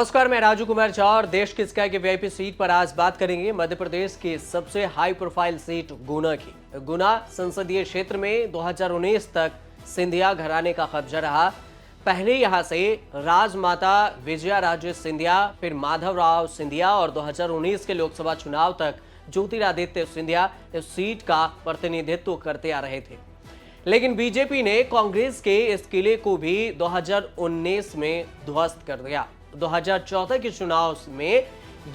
नमस्कार, मैं राजू कुमार झा और देश की स्काई के वीआईपी सीट पर आज बात करेंगे मध्य प्रदेश की सबसे हाई प्रोफाइल सीट गुना की। गुना संसदीय क्षेत्र में 2019 तक सिंधिया घराने का कब्जा रहा। पहले यहां से राजमाता विजया राजे सिंधिया, फिर माधवराव सिंधिया और 2019 के लोकसभा चुनाव तक ज्योतिरादित्य सिंधिया इस सीट का प्रतिनिधित्व करते आ रहे थे। लेकिन बीजेपी ने कांग्रेस के इस किले को भी 2019 में ध्वस्त कर दिया। 2014 के चुनाव में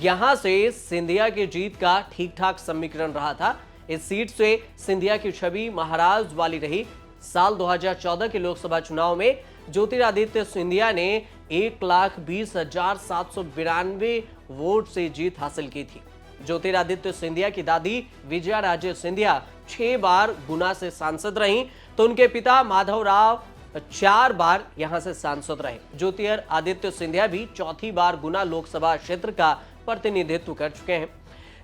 यहां से सिंधिया की जीत का ठीक ठाक समीकरण रहा था। इस सीट से सिंधिया की छवि महाराज वाली रही। साल 2014 के लोकसभा चुनाव में ज्योतिरादित्य सिंधिया ने 1,20,792 वोट से जीत हासिल की थी। ज्योतिरादित्य सिंधिया की दादी विजया राजे सिंधिया 6 बार गुना से सांसद रहीं, तो उनके पिता माधवराव 4 बार यहां से सांसद रहे। ज्योतिरादित्य सिंधिया भी चौथी बार गुना लोकसभा क्षेत्र का प्रतिनिधित्व कर चुके हैं।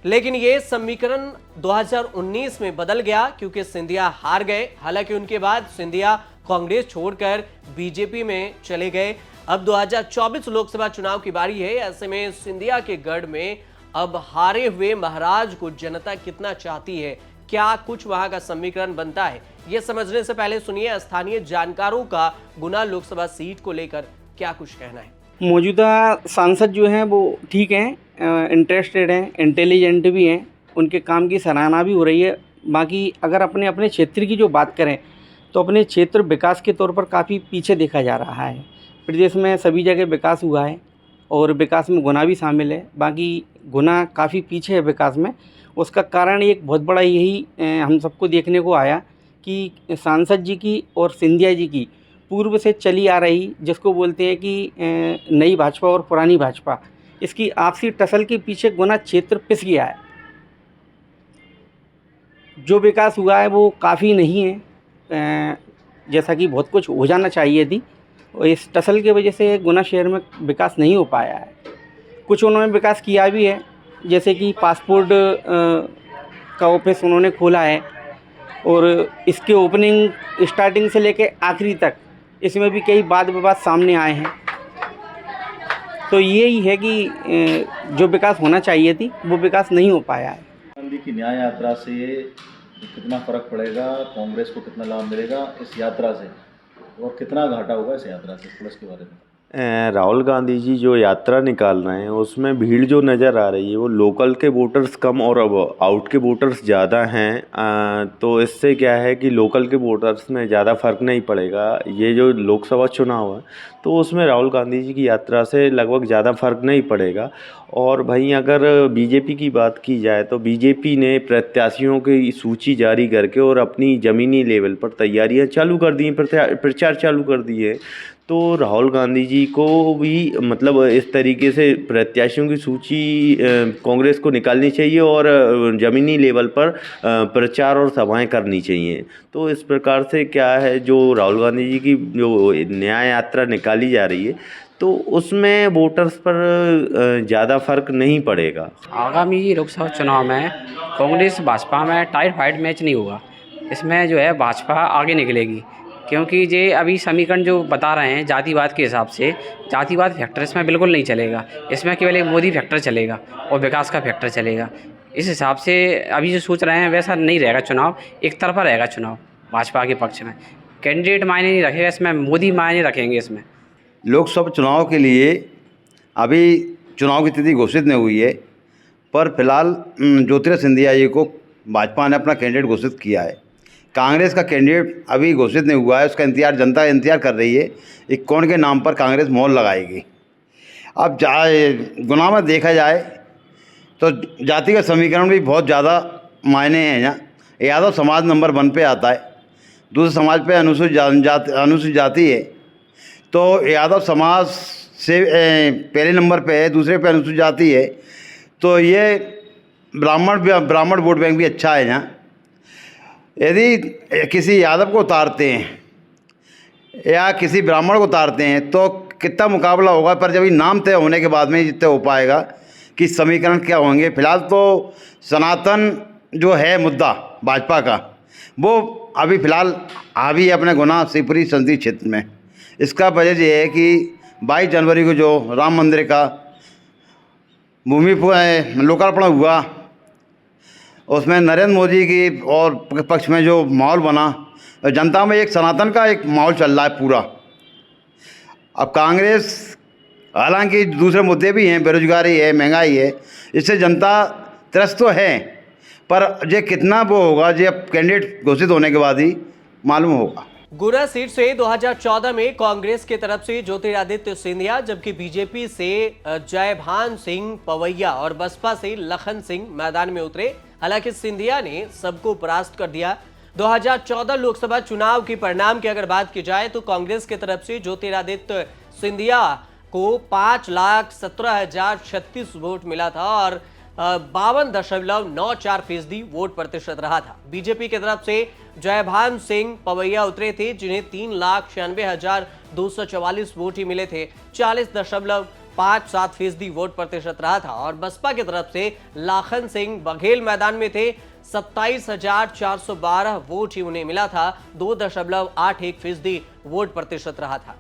लेकिन यह समीकरण 2019 में बदल गया क्योंकि सिंधिया हार गए। हालांकि उनके बाद सिंधिया कांग्रेस छोड़कर बीजेपी में चले गए। अब 2024 लोकसभा चुनाव की बारी है। ऐसे में सिंधिया के गढ़ में अब हारे हुए महाराज को जनता कितना चाहती है, क्या कुछ वहां का समीकरण बनता है, यह समझने से पहले सुनिए स्थानीय जानकारों का गुना लोकसभा सीट को लेकर क्या कुछ कहना है। मौजूदा सांसद जो हैं वो ठीक हैं, इंटरेस्टेड हैं, इंटेलिजेंट भी हैं, उनके काम की सराहना भी हो रही है। बाकी अगर अपने अपने क्षेत्र की जो बात करें तो अपने क्षेत्र विकास के तौर पर काफ़ी पीछे देखा जा रहा है। प्रदेश में सभी जगह विकास हुआ है और विकास में गुना भी शामिल है। बाकी गुना काफ़ी पीछे है विकास में। उसका कारण एक बहुत बड़ा यही हम सबको देखने को आया कि सांसद जी की और सिंधिया जी की पूर्व से चली आ रही, जिसको बोलते हैं कि नई भाजपा और पुरानी भाजपा, इसकी आपसी टसल के पीछे गुना क्षेत्र पिस गया है। जो विकास हुआ है वो काफ़ी नहीं है, जैसा कि बहुत कुछ हो जाना चाहिए थी। और इस टसल की वजह से गुना शहर में विकास नहीं हो पाया है। कुछ उन्होंने विकास किया भी है, जैसे कि पासपोर्ट का ऑफिस उन्होंने खोला है और इसके ओपनिंग स्टार्टिंग से लेके आखिरी तक इसमें भी कई वाद विवाद सामने आए हैं। तो यही है कि जो विकास होना चाहिए थी वो विकास नहीं हो पाया है। गांधी की न्याय यात्रा से कितना फर्क पड़ेगा, कांग्रेस को कितना लाभ मिलेगा इस यात्रा से, और कितना घाटा होगा इस यात्रा से, थोड़ा इसके बारे में। राहुल गांधी जी जो यात्रा निकाल रहे हैं उसमें भीड़ जो नज़र आ रही है वो लोकल के वोटर्स कम और अब आउट के वोटर्स ज़्यादा हैं। तो इससे क्या है कि लोकल के वोटर्स में ज़्यादा फ़र्क नहीं पड़ेगा। ये जो लोकसभा चुनाव है तो उसमें राहुल गांधी जी की यात्रा से लगभग ज़्यादा फ़र्क नहीं पड़ेगा। और भाई अगर बीजेपी की बात की जाए तो बीजेपी ने प्रत्याशियों की सूची जारी करके और अपनी ज़मीनी लेवल पर तैयारियां चालू कर दी हैं, प्रचार चालू कर दिए। तो राहुल गांधी जी को भी मतलब इस तरीके से प्रत्याशियों की सूची कांग्रेस को निकालनी चाहिए और ज़मीनी लेवल पर प्रचार और सभाएं करनी चाहिए। तो इस प्रकार से क्या है, जो राहुल गांधी जी की जो न्याय यात्रा निकाली जा रही है तो उसमें वोटर्स पर ज़्यादा फर्क नहीं पड़ेगा। आगामी लोकसभा चुनाव में कांग्रेस भाजपा में टाइट फाइट मैच नहीं होगा। इसमें जो है भाजपा आगे निकलेगी, क्योंकि ये अभी समीकरण जो बता रहे हैं जातिवाद के हिसाब से, जातिवाद फैक्टर इसमें बिल्कुल नहीं चलेगा। इसमें केवल एक मोदी फैक्टर चलेगा और विकास का फैक्टर चलेगा। इस हिसाब से अभी जो सोच रहे हैं वैसा नहीं रहेगा चुनाव, एक तरफा रहेगा चुनाव भाजपा के पक्ष में। कैंडिडेट मायने नहीं रखेगा इसमें, मोदी मायने रखेंगे इसमें। लोकसभा चुनाव के लिए अभी चुनाव की तिथि घोषित नहीं हुई है, पर फिलहाल ज्योतिरादित्य सिंधिया जी को भाजपा ने अपना कैंडिडेट घोषित किया है। कांग्रेस का कैंडिडेट अभी घोषित नहीं हुआ है, उसका इंतजार जनता इंतजार कर रही है कि कौन के नाम पर कांग्रेस मोहर लगाएगी। अब गुना में देखा जाए तो जाति का समीकरण भी बहुत ज़्यादा मायने हैं। यहाँ यादव समाज नंबर 1 पे आता है, दूसरे समाज पे अनुसूचित जाति है, तो यादव समाज से पहले नंबर पे है, दूसरे पे अनुसूचित जाति है। तो ये ब्राह्मण वोट बैंक भी अच्छा है। यहाँ यदि किसी यादव को उतारते हैं या किसी ब्राह्मण को उतारते हैं तो कितना मुकाबला होगा, पर जब नाम तय होने के बाद में तय हो पाएगा कि समीकरण क्या होंगे। फिलहाल तो सनातन जो है मुद्दा भाजपा का, वो अभी फ़िलहाल हावी है अपने गुना शिवपुरी संसदीय क्षेत्र में। इसका वजह यह है कि 22 जनवरी को जो राम मंदिर का भूमि लोकार्पण हुआ, उसमें नरेंद्र मोदी की और पक्ष में जो माहौल बना, जनता में एक सनातन का एक माहौल चल रहा है पूरा। अब कांग्रेस, हालांकि दूसरे मुद्दे भी हैं, बेरोजगारी है, महंगाई है, इससे जनता त्रस्त तो है, पर ये कितना वो होगा ये अब कैंडिडेट घोषित होने के बाद ही मालूम होगा। गुना सीट से 2014 में कांग्रेस की तरफ से ज्योतिरादित्य सिंधिया, जबकि बीजेपी से जयभान सिंह पवैया और बसपा से लखन सिंह मैदान में उतरे। हालांकि सिंधिया ने सबको परास्त कर दिया। 2014 लोकसभा चुनाव के परिणाम की अगर बात की जाए तो कांग्रेस की तरफ से ज्योतिरादित्य सिंधिया को 5,17,036 वोट मिला था और 52.94% वोट प्रतिशत रहा था। बीजेपी की तरफ से जयभान सिंह पवैया उतरे थे, जिन्हें 3,96,244 वोट ही मिले थे, 40.57% वोट प्रतिशत रहा था। और बसपा की तरफ से लाखन सिंह बघेल मैदान में थे, 27,412 वोट ही उन्हें मिला था, 2.81% वोट प्रतिशत रहा था।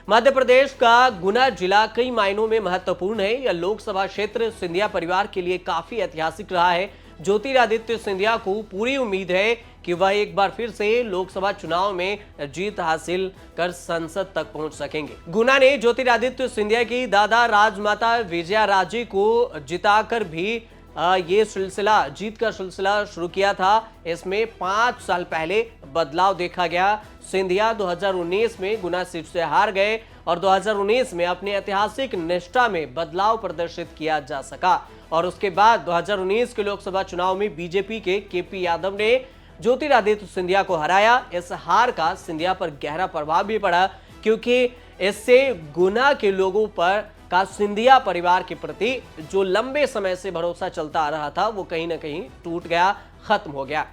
मध्य प्रदेश का गुना जिला कई मायनों में महत्वपूर्ण है। यह लोकसभा क्षेत्र सिंधिया परिवार के लिए काफी ऐतिहासिक रहा है। ज्योतिरादित्य सिंधिया को पूरी उम्मीद है कि वह एक बार फिर से लोकसभा चुनाव में जीत हासिल कर संसद तक पहुंच सकेंगे। गुना ने ज्योतिरादित्य सिंधिया की दादा राजमाता विजया राजे को जिताकर भी ये सिलसिला, जीत का सिलसिला शुरू किया था। इसमें 5 साल पहले बदलाव देखा गया। सिंधिया 2019 में गुना सीट से हार गए और 2019 में अपनी ऐतिहासिक निष्ठा में बदलाव प्रदर्शित किया जा सका। और उसके बाद 2019 के लोकसभा चुनाव में बीजेपी के केपी यादव ने ज्योतिरादित्य सिंधिया को हराया। इस हार का सिंधिया पर गहरा प्रभाव भी पड़ा, क्योंकि इससे गुना के लोगों पर का सिंधिया परिवार के प्रति जो लंबे समय से भरोसा चलता आ रहा था, वो कहीं ना कहीं टूट गया, खत्म हो गया।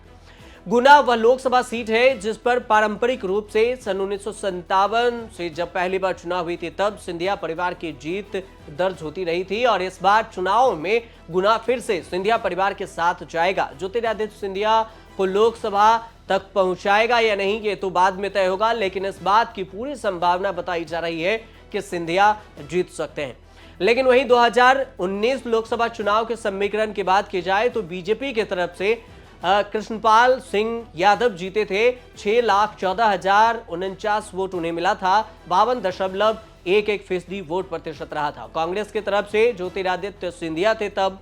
गुना वह लोकसभा सीट है जिस पर पारंपरिक रूप से सन 1957 से जब पहली बार चुनाव हुई थी तब सिंधिया परिवार की जीत दर्ज होती रही थी। और इस बार चुनाव में गुना फिर से सिंधिया परिवार के साथ जाएगा। ज्योतिरादित्य सिंधिया को लोकसभा तक पहुंचाएगा या नहीं, ये तो बाद में तय होगा, लेकिन इस बात की पूरी संभावना बताई जा रही है कि सिंधिया जीत सकते हैं। लेकिन वहीं 2019 लोकसभा चुनाव के समीकरण की बात की जाए तो बीजेपी की तरफ से कृष्णपाल सिंह यादव जीते थे। 6,14,049 वोट उन्हें मिला था, 52.11% वोट प्रतिशत रहा था। कांग्रेस की तरफ से ज्योतिरादित्य सिंधिया थे तब,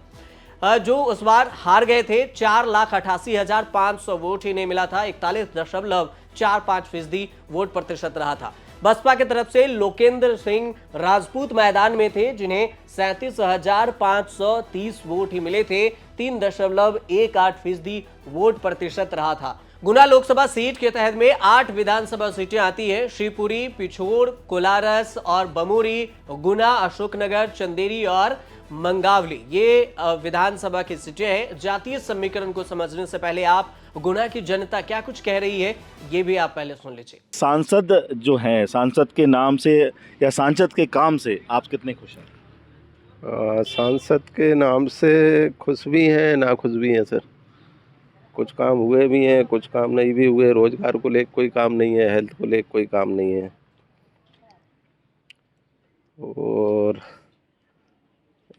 जो उस बार हार गए थे। 4,88,500 वोट ही नहीं मिला था, 41.45% वोट प्रतिशत रहा था। बसपा की तरफ से लोकेंद्र सिंह राजपूत मैदान में थे, जिन्हें 37,530 वोट ही मिले थे, 3.18% वोट प्रतिशत रहा था। गुना लोकसभा सीट के तहत में 8 विधानसभा सीटें आती हैं। शिवपुरी, पिछोर, कोलारस और बमोरी, गुना, अशोकनगर, चंदेरी और मंगावली, ये विधानसभा की सीटें हैं। जातीय समीकरण को समझने से पहले आप गुना की जनता क्या कुछ कह रही है, ये भी आप पहले सुन लीजिए। सांसद जो हैं, सांसद के नाम से या सांसद के काम से आप कितने खुश हैं? सांसद के नाम से खुश भी हैं, ना खुश भी हैं सर। कुछ काम हुए भी हैं, कुछ काम नहीं भी हुए। रोजगार को लेकर कोई काम नहीं है, हेल्थ को लेकर कोई काम नहीं है, और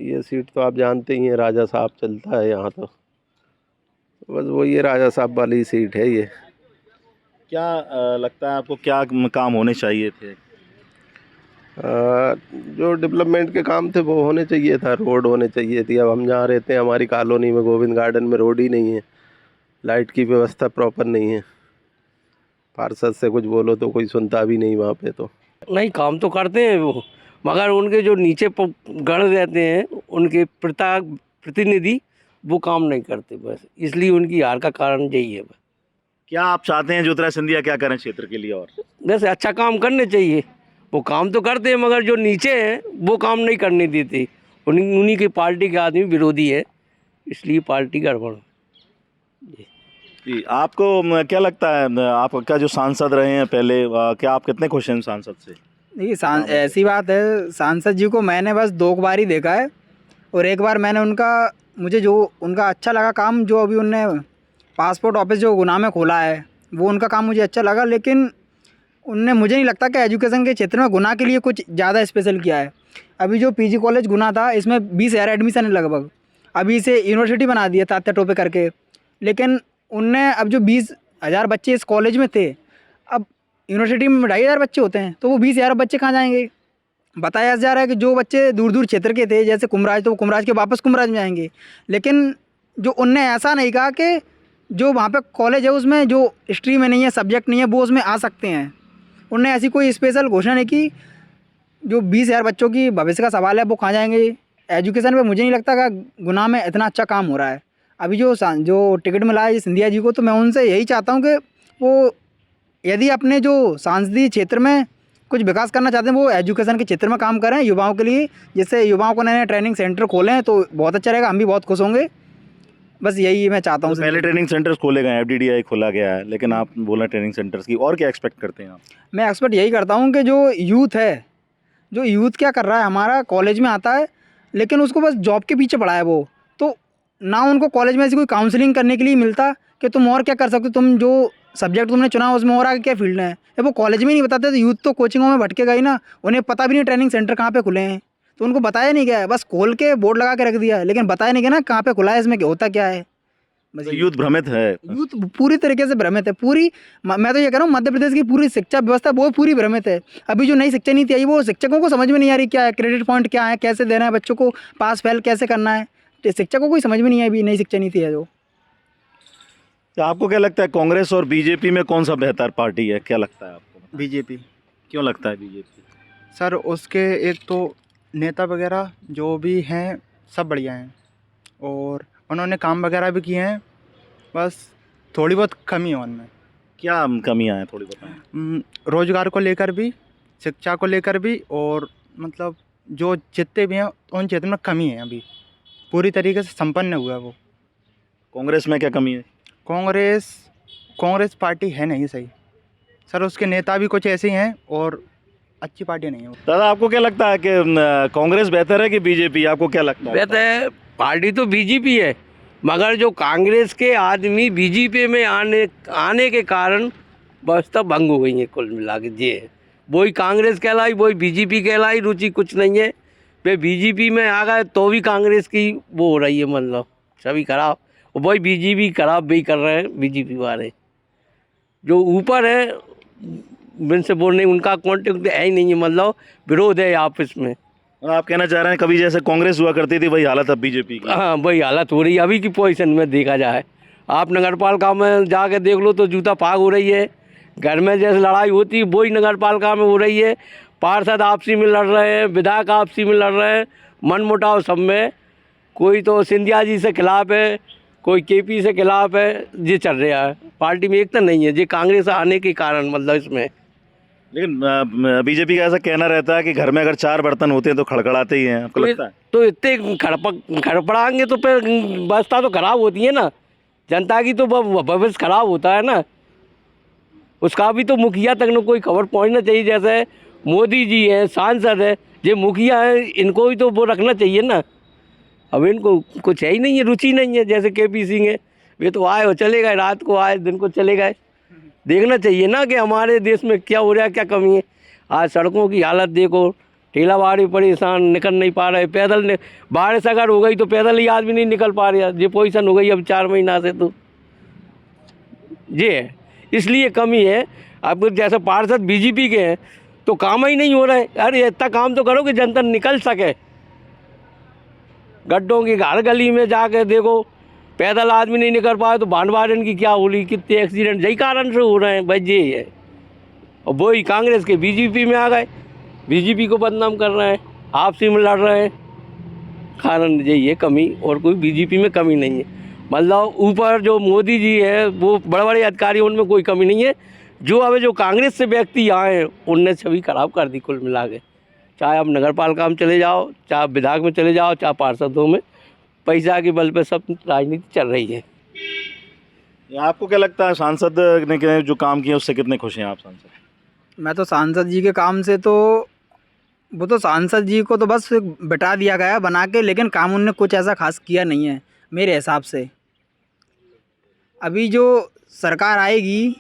ये सीट तो आप जानते ही हैं, राजा साहब चलता है यहाँ, तो बस वो ये राजा साहब वाली सीट है ये। क्या लगता है आपको, क्या काम होने चाहिए थे? जो डेवलपमेंट के काम थे वो होने चाहिए था, रोड होने चाहिए थी। अब हम जहाँ रहते हैं, हमारी कॉलोनी में गोविंद गार्डन में रोड ही नहीं है, लाइट की व्यवस्था प्रॉपर नहीं है। पार्षद से कुछ बोलो तो कोई सुनता भी नहीं वहाँ पे। तो नहीं, काम तो करते हैं वो, मगर उनके जो नीचे गढ़ रहते हैं, उनके प्रतिनिधि वो काम नहीं करते, बस इसलिए उनकी हार का कारण यही है। क्या आप चाहते हैं ज्योतिरादित्य सिंधिया क्या करें क्षेत्र के लिए? और बस अच्छा काम करने चाहिए। वो काम तो करते हैं, मगर जो नीचे हैं वो काम नहीं करने देते। उन्हीं की पार्टी के आदमी विरोधी है, इसलिए पार्टी गड़बड़। जी, आपको क्या लगता है, आपका जो सांसद रहे हैं पहले, क्या आप कितने खुश हैं सांसद से? देखिए, ऐसी बात है, सांसद जी को मैंने बस 2 बार ही देखा है, और एक बार मैंने मुझे जो उनका अच्छा लगा काम, जो अभी उनने पासपोर्ट ऑफिस जो गुना में खोला है, वो उनका काम मुझे अच्छा लगा। लेकिन उनने मुझे नहीं लगता कि एजुकेशन के क्षेत्र में गुना के लिए कुछ ज़्यादा स्पेशल किया है। अभी जो पीजी कॉलेज गुना था, इसमें 20,000 एडमिशन है लगभग, अभी इसे यूनिवर्सिटी बना दिया तात्या टोपे करके। लेकिन उनने अब जो 20,000 बच्चे इस कॉलेज में थे, अब यूनिवर्सिटी में 2,500 बच्चे होते हैं, तो वो 20,000 बच्चे कहाँ जाएंगे? बताया जा रहा है कि जो बच्चे दूर दूर क्षेत्र के थे, जैसे कुमराज, तो वो कुमराज के वापस कुमराज में जाएंगे। लेकिन जो उनने ऐसा नहीं कहा कि जो वहाँ पे कॉलेज है उसमें जो स्ट्रीम में नहीं है, सब्जेक्ट नहीं है, वो उसमें आ सकते हैं। उनने ऐसी कोई स्पेशल घोषणा नहीं की। जो 20,000 बच्चों की भविष्य का सवाल है, वो कहाँ जाएंगे? एजुकेशन पे मुझे नहीं लगता कि गुना में इतना अच्छा काम हो रहा है। अभी जो टिकट मिला है सिंधिया जी को, तो मैं उनसे यही चाहता हूँ कि वो यदि अपने जो सांसदीय क्षेत्र में कुछ विकास करना चाहते हैं, वो एजुकेशन के क्षेत्र में काम करें युवाओं के लिए। जिससे युवाओं को नए नए ट्रेनिंग सेंटर खोलें तो बहुत अच्छा रहेगा, हम भी बहुत खुश होंगे। बस यही मैं चाहता हूँ। तो पहले ट्रेनिंग सेंटर्स खोले गए हैं, FDDI खोला गया है, लेकिन आप बोल रहे हैं ट्रेनिंग सेंटर्स की, और क्या एक्सपेक्ट करते हैं आप? मैं एक्सपेक्ट यही करता हूँ कि जो यूथ है, जो यूथ क्या कर रहा है, हमारा कॉलेज में आता है लेकिन उसको बस जॉब के पीछे पड़ा है वो, तो ना उनको कॉलेज में ऐसी कोई काउंसलिंग करने के लिए मिलता कि तुम और क्या कर सकते हो, तुम जो सब्जेक्ट तुमने चुना उसमें और आगे क्या फील्ड है, जब वो कॉलेज में ही नहीं बताते तो यूथ तो कोचिंगों में भटकेगा ही ना। उन्हें पता भी नहीं ट्रेनिंग सेंटर कहाँ पे खुले हैं, तो उनको बताया नहीं गया है, बस खोल के बोर्ड लगा के रख दिया, लेकिन बताया नहीं गया ना कहाँ पे खुला है, इसमें होता क्या है। तो यूथ भ्रमित है, यूथ पूरी तरीके से भ्रमित है। पूरी मैं तो ये कह रहा हूँ, मध्य प्रदेश की पूरी शिक्षा व्यवस्था वो पूरी भ्रमित है। अभी जो नई शिक्षा नीति आई, वो शिक्षकों को समझ में नहीं आ रही क्या है, क्रेडिट पॉइंट क्या है, कैसे देना है बच्चों को, पास फेल कैसे करना है, तो शिक्षकों को ही समझ में नहीं आई अभी नई शिक्षा नीति है जो। तो आपको क्या लगता है कांग्रेस और बीजेपी में कौन सा बेहतर पार्टी है, क्या लगता है आपको? बीजेपी। क्यों लगता है बीजेपी? सर उसके एक तो नेता वगैरह जो भी हैं सब बढ़िया हैं और उन्होंने काम वगैरह भी किए हैं, बस थोड़ी बहुत कमी है उनमें। क्या कमियां हैं, थोड़ी बताएं। रोजगार को लेकर भी, शिक्षा को लेकर भी, और मतलब जो जितने भी हैं उन क्षेत्र में कमी है, अभी पूरी तरीके से संपन्न हुआ है वो। कांग्रेस में क्या कमी है? कांग्रेस पार्टी है नहीं सही सर, उसके नेता भी कुछ ऐसे ही हैं और अच्छी पार्टी नहीं है वो। दादा आपको क्या लगता है कि कांग्रेस बेहतर है कि बीजेपी, आपको क्या लगता है? बेहतर पार्टी तो बीजेपी है, मगर जो कांग्रेस के आदमी बीजेपी में आने के कारण व्यवस्था भंग हो गई है कुल मिला के। ये वही कांग्रेस कहलाई, वही बीजेपी कहलाई, रुचि कुछ नहीं है। वे बीजेपी में आ गए तो भी कांग्रेस की वो हो रही है, मतलब सभी खराब, वही बीजेपी खराब भी कर रहे हैं। बीजेपी वाले जो ऊपर है उनसे बोलने उनका कॉन्टेक्ट है ही नहीं है, मतलब विरोध है आपस में। आप कहना चाह रहे हैं कभी जैसे कांग्रेस हुआ करती थी वही हालत अब बीजेपी की? हाँ, वही हालत हो रही है अभी की पोजीशन में देखा जाए। आप नगरपालिका में जाके देख लो तो जूता फाग हो रही है, घर में जैसे लड़ाई होती है वही नगरपालिका में हो रही है। पार्षद आपसी में लड़ रहे हैं, विधायक आपसी में लड़ रहे हैं, मन मुटाव सब में। कोई तो सिंधिया जी से खिलाफ है, कोई KP से खिलाफ है, ये चल रहा है। पार्टी में एकता नहीं है, ये कांग्रेस आने के कारण मतलब इसमें। लेकिन बीजेपी का ऐसा कहना रहता है कि घर में अगर 4 बर्तन होते हैं तो खड़खड़ाते ही हैं, आपको लगता है? तो इतने खड़पड़ाएंगे तो फिर व्यवस्था तो खराब होती है ना, जनता की तो भविष्य खराब होता है ना। उसका भी तो मुखिया तक न कोई खबर पहुंचना चाहिए। जैसे मोदी जी हैं, सांसद है, ये मुखिया है, इनको भी तो वो रखना चाहिए ना। अब इनको कुछ है ही नहीं है, रुचि नहीं है। जैसे KP सिंह है, वे तो आए और चले गए, रात को आए दिन को चले गए। देखना चाहिए ना कि हमारे देश में क्या हो रहा है, क्या कमी है। आज सड़कों की हालत देखो, ठेला वाड़ी परेशान, निकल नहीं पा रहे, पैदल बारिश अगर हो गई तो पैदल ही आदमी नहीं निकल पा रहा। ये पोजीशन हो गई अब 4 महीना से, तो ये है, इसलिए कमी है। अब जैसे पार्षद बीजेपी के हैं तो काम ही नहीं हो रहा है। अरे इतना काम तो करो कि जनता निकल सके। गड्ढों की हर गली में जाके देखो, पैदल आदमी नहीं निकल पाए तो भांडवारन की क्या होली, कितने एक्सीडेंट यही कारण से हो रहे हैं भाई। ये है, और वही कांग्रेस के बीजेपी में आ गए, बीजेपी को बदनाम कर रहे हैं, आपसी में लड़ रहे हैं। कारण यही है कमी, और कोई बीजेपी में कमी नहीं है। मतलब ऊपर जो मोदी जी है वो बड़े बड़े अधिकारी, उनमें कोई कमी नहीं है। जो अब जो कांग्रेस से व्यक्ति आए हैं उनने छवि खराब कर दी कुल मिला के। चाहे आप नगर पालिका में चले जाओ, चाहे विधायक में चले जाओ, चाहे पार्षदों में, पैसा के बल पे सब राजनीति चल रही है। आपको क्या लगता है सांसद ने जो काम किया उससे कितने खुश हैं आप सांसद? मैं तो सांसद जी के काम से तो वो तो सांसद जी को तो बस बिठा दिया गया बना के, लेकिन काम उनने कुछ ऐसा खास किया नहीं है मेरे हिसाब से। अभी जो सरकार आएगी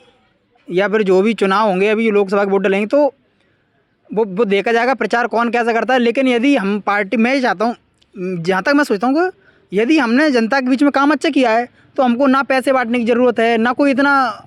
या फिर जो भी चुनाव होंगे, अभी लोकसभा के वोट डलेंगे, तो वो देखा जाएगा प्रचार कौन कैसा करता है। लेकिन यदि हम पार्टी, मैं ये चाहता हूँ, जहाँ तक मैं सोचता हूँ कि यदि हमने जनता के बीच में काम अच्छा किया है तो हमको ना पैसे बांटने की ज़रूरत है, ना कोई इतना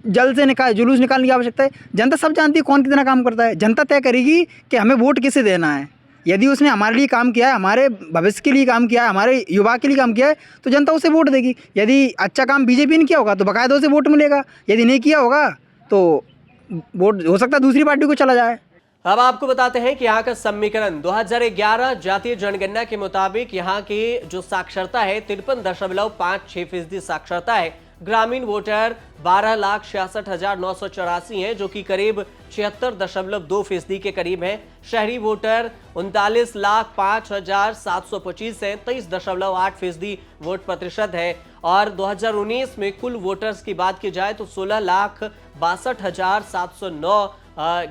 जल से जुलूस निकालने की आवश्यकता है। जनता सब जानती है कौन कितना काम करता है। जनता तय करेगी कि हमें वोट किसे देना है। यदि उसने हमारे लिए काम किया है, हमारे भविष्य के लिए काम किया है, हमारे युवा के लिए काम किया है, तो जनता उसे वोट देगी। यदि अच्छा काम बीजेपी ने किया होगा तो बाकायदा उसे वोट मिलेगा। यदि नहीं किया होगा तो वोट हो सकता है दूसरी पार्टी को चला जाए। अब आपको बताते हैं कि यहाँ का समीकरण 2011 जातीय जनगणना के मुताबिक यहाँ की जो साक्षरता है 53.56% साक्षरता है। ग्रामीण वोटर 12,66,984 हैं, जो कि करीब 76.2% के करीब हैं। शहरी वोटर 39,05,725 हैं, 23.8% वोट प्रतिशत है। और 2019 में कुल वोटर्स की बात की जाए तो 16,62,709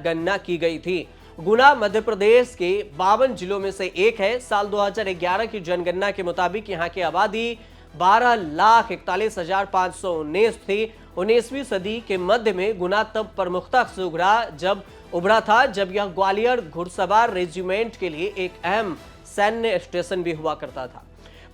गणना की गई थी। गुना मध्य प्रदेश के 52 जिलों में से एक है। साल 2011 की जनगणना के मुताबिक यहाँ की आबादी 12,41,519 थी। 19वीं सदी के मध्य में गुना तब प्रमुखता से उभरा था जब यह ग्वालियर घुड़सवार रेजिमेंट के लिए एक अहम सैन्य स्टेशन भी हुआ करता था।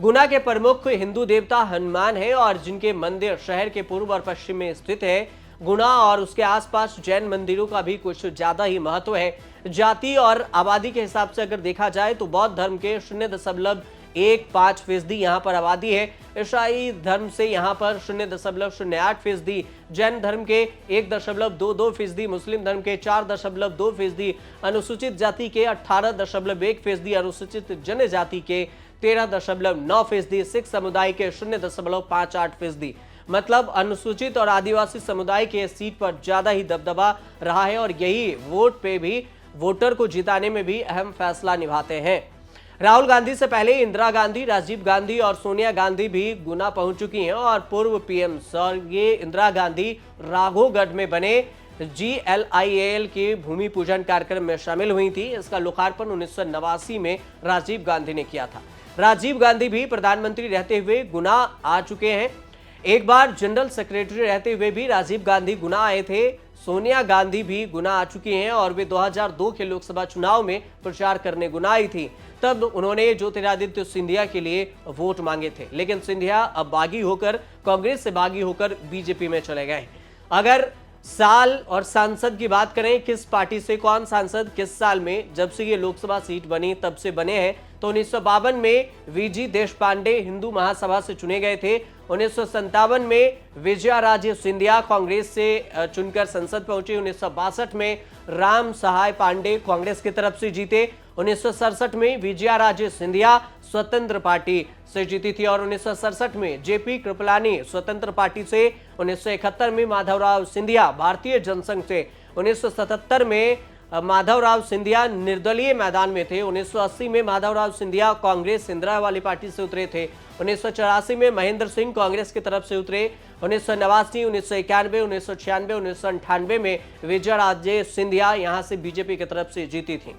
गुना के प्रमुख हिंदू देवता हनुमान है और जिनके मंदिर शहर के पूर्व और पश्चिम में स्थित है। गुना और उसके आसपास जैन मंदिरों का भी कुछ ज्यादा ही महत्व है। जाति और आबादी के हिसाब से अगर देखा जाए तो बौद्ध धर्म के 0.15% यहाँ पर आबादी है। ईसाई धर्म से यहाँ पर 0.08%, जैन धर्म के 1.22%, मुस्लिम धर्म के 4.2%, अनुसूचित जाति के 18.1%, अनुसूचित जनजाति के 13.9%, सिख समुदाय के 0.58%। मतलब अनुसूचित और आदिवासी समुदाय के सीट पर ज्यादा ही दबदबा रहा है और यही वोट पे भी वोटर को जिताने में भी अहम फैसला निभाते हैं। राहुल गांधी से पहले इंदिरा गांधी, राजीव गांधी और सोनिया गांधी भी गुना पहुंच चुकी हैं और पूर्व पीएम स्वर्गीय इंदिरा गांधी राघोगढ़ में बने GLIAL के भूमि पूजन कार्यक्रम में शामिल हुई थी। इसका लोकार्पण 1989 में राजीव गांधी ने किया था। राजीव गांधी भी प्रधानमंत्री रहते हुए गुना आ चुके हैं। एक बार जनरल सेक्रेटरी रहते हुए भी राजीव गांधी गुना आए थे। सोनिया गांधी भी गुना आ चुकी हैं और वे 2002 के लोकसभा चुनाव में प्रचार करने गुना आई थी। तब उन्होंने ज्योतिरादित्य सिंधिया के लिए वोट मांगे थे, लेकिन सिंधिया अब बागी होकर, कांग्रेस से बागी होकर बीजेपी में चले गए। अगर साल और सांसद की बात करें, किस पार्टी से कौन सांसद किस साल में, जब से ये लोकसभा सीट बनी तब से बने हैं, तो 1952 में VG देशपांडे हिंदू महासभा से चुने गए थे। 1957 में विजयाराजे सिंधिया कांग्रेस से चुनकर संसद पहुंचे। 1962 में राम सहाय पांडे कांग्रेस की तरफ से जीते। 1967 में विजयाराजे सिंधिया स्वतंत्र पार्टी से जीती थी और 1967 में JP कृपलानी स्वतंत्र पार्टी से। 1971 में माधवराव सिंधिया भारतीय जनसंघ से। 1977 में माधवराव सिंधिया निर्दलीय मैदान में थे। 1980 में माधवराव सिंधिया कांग्रेस इंदिरा वाली पार्टी से उतरे थे। 1984 में महेंद्र सिंह कांग्रेस की तरफ से उतरे। 1989, 1991, 1996, 1998 में विजयाराजे सिंधिया यहां से बीजेपी की तरफ से जीती थी।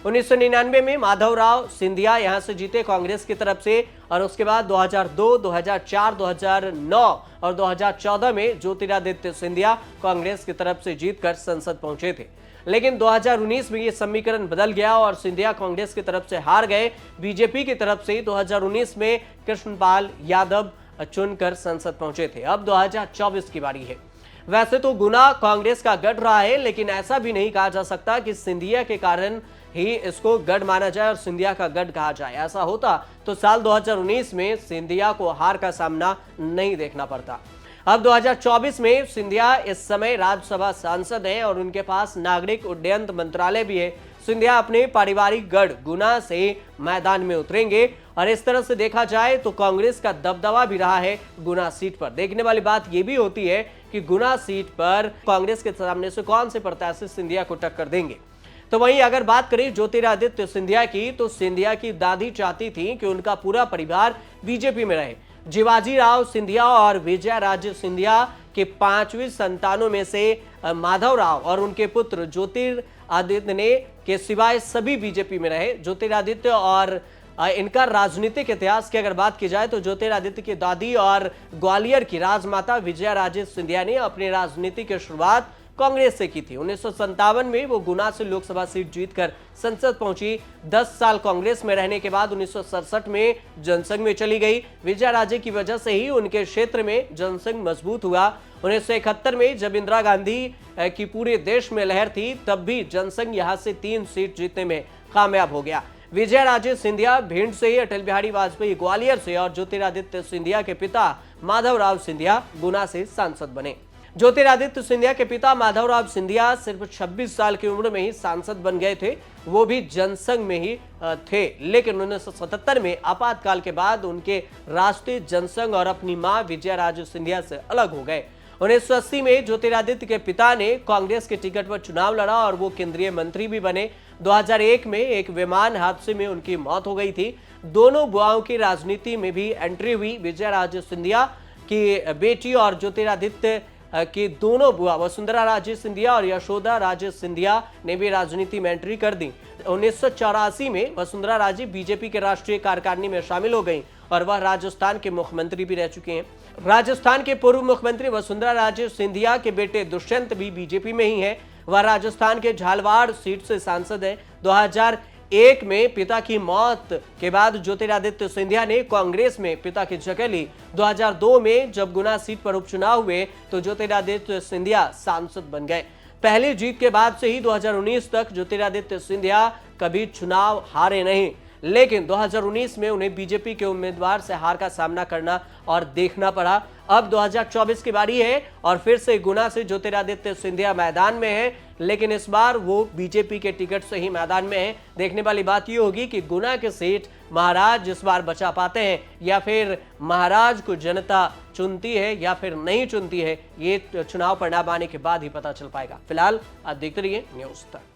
1999 में माधवराव सिंधिया यहां से जीते कांग्रेस की तरफ से और उसके बाद 2002, 2004, 2009 और 2014 में ज्योतिरादित्य सिंधिया कांग्रेस की तरफ से जीतकर संसद पहुंचे थे। लेकिन 2019 में ये समीकरण बदल गया और सिंधिया कांग्रेस की तरफ से हार गए। बीजेपी की तरफ से 2019 में कृष्णपाल यादव चुनकर संसद पहुंचे थे। अब 2024 की बारी है। वैसे तो गुना कांग्रेस का गढ़ रहा है, लेकिन ऐसा भी नहीं कहा जा सकता कि सिंधिया के कारण ही इसको गढ़ माना जाए और सिंधिया का गढ़ कहा जाए। ऐसा होता तो साल 2019 में सिंधिया को हार का सामना नहीं देखना पड़ता। अब 2024 में सिंधिया इस समय राज्यसभा सांसद हैं और उनके पास नागरिक उड्डयन मंत्रालय भी है। सिंधिया अपने पारिवारिक गढ़ गुना से मैदान में उतरेंगे और इस तरह से देखा जाए तो कांग्रेस का दबदबा भी रहा है गुना सीट पर। देखने वाली बात यह भी होती है कि गुना सीट पर कांग्रेस के सामने से कौन से प्रत्याशी सिंधिया को टक्कर देंगे। तो वहीं अगर बात करें ज्योतिरादित्य सिंधिया की, तो सिंधिया की दादी चाहती थी कि उनका पूरा परिवार बीजेपी में रहे। जीवाजी राव सिंधिया और विजयाराजे सिंधिया के 5वीं संतानों में से माधवराव और उनके पुत्र ज्योतिरादित्य ने के सिवाय सभी बीजेपी में रहे। ज्योतिरादित्य और इनका राजनीतिक इतिहास की अगर बात की जाए तो ज्योतिरादित्य की दादी और ग्वालियर की राजमाता विजया राजे सिंधिया ने अपनी राजनीति की शुरुआत कांग्रेस से की थी। 1957 में वो गुना से लोकसभा सीट जीतकर संसद पहुंची। 10 साल कांग्रेस में रहने के बाद 1967 में जनसंघ में चली गई। विजया राजे की वजह से ही उनके क्षेत्र में जनसंघ मजबूत हुआ। 1971 में जब इंदिरा गांधी की पूरे देश में लहर थी, तब भी जनसंघ यहां से 3 सीट जीतने में कामयाब हो गया। विजया राजे सिंधिया भिंड से, अटल बिहारी वाजपेयी ग्वालियर से और ज्योतिरादित्य सिंधिया के पिता माधवराव सिंधिया गुना से सांसद बने। ज्योतिरादित्य सिंधिया के पिता माधवराव सिंधिया सिर्फ 26 साल की उम्र में ही सांसद बन गए थे, वो भी जनसंघ में ही थे। लेकिन 1977 में आपातकाल के बाद उनके राष्ट्रीय जनसंघ और अपनी मां विजया राजे सिंधिया से अलग हो गए। 1980 में ज्योतिरादित्य के पिता ने कांग्रेस के टिकट पर चुनाव लड़ा और वो केंद्रीय मंत्री भी बने। 2001 में एक विमान हादसे में उनकी मौत हो गई थी। दोनों बुआओं की राजनीति में भी एंट्री हुई। विजया राजे सिंधिया की बेटी और ज्योतिरादित्य की दोनों बुआ वसुंधरा राजे सिंधिया और यशोदा राजे सिंधिया ने भी राजनीति में एंट्री कर दी। 1984 में वसुंधरा राजे बीजेपी के राष्ट्रीय कार्यकारिणी में शामिल हो गईं और वह राजस्थान के मुख्यमंत्री भी रह चुके हैं। राजस्थान के पूर्व मुख्यमंत्री वसुंधरा राजे सिंधिया के बेटे दुष्यंत भी बीजेपी में ही हैं। वह राजस्थान के झालवाड़ सीट से सांसद हैं। 2001 में पिता की मौत के बाद ज्योतिरादित्य सिंधिया ने कांग्रेस में पिता की जगह ली। 2002 में जब गुना सीट पर उपचुनाव हुए तो ज्योतिरादित्य सिंधिया सांसद बन गए। पहली जीत के बाद से ही 2019 तक ज्योतिरादित्य सिंधिया कभी चुनाव हारे नहीं, लेकिन 2019 में उन्हें बीजेपी के उम्मीदवार से हार का सामना करना और देखना पड़ा। अब 2024 की बारी है और फिर से गुना से ज्योतिरादित्य सिंधिया मैदान में है, लेकिन इस बार वो बीजेपी के टिकट से ही मैदान में है। देखने वाली बात ये होगी कि गुना की सीट महाराज इस बार बचा पाते हैं या फिर महाराज को जनता चुनती है या फिर नहीं चुनती है। ये चुनाव परिणाम आने के बाद ही पता चल पाएगा। फिलहाल आप देखते रहिए न्यूज़ तक।